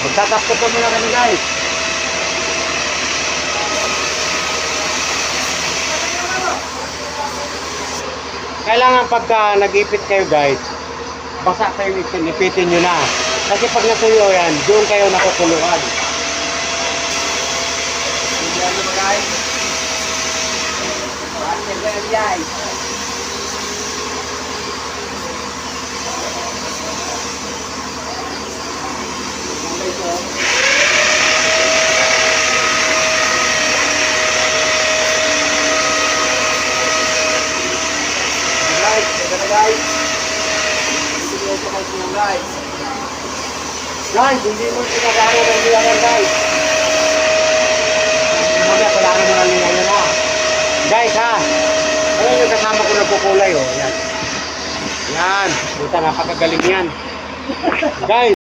Magtatapos ko muna kami guys. Kailangan pagka nag-ipit kayo guys, basa kayo ipitin nyo na. Kasi pag natuyo yan, doon kayo nakukuluan. Hindi ano ba guys? Bakit ba yan guys? Guys, hindi mo pinagano ng liwanag guys. Mamaya, kailangan mo ng liwanag na. Guys ha, alam yung kasama ko nagpukulay oh. Yan. Yan, buta napakagaling yan. Guys.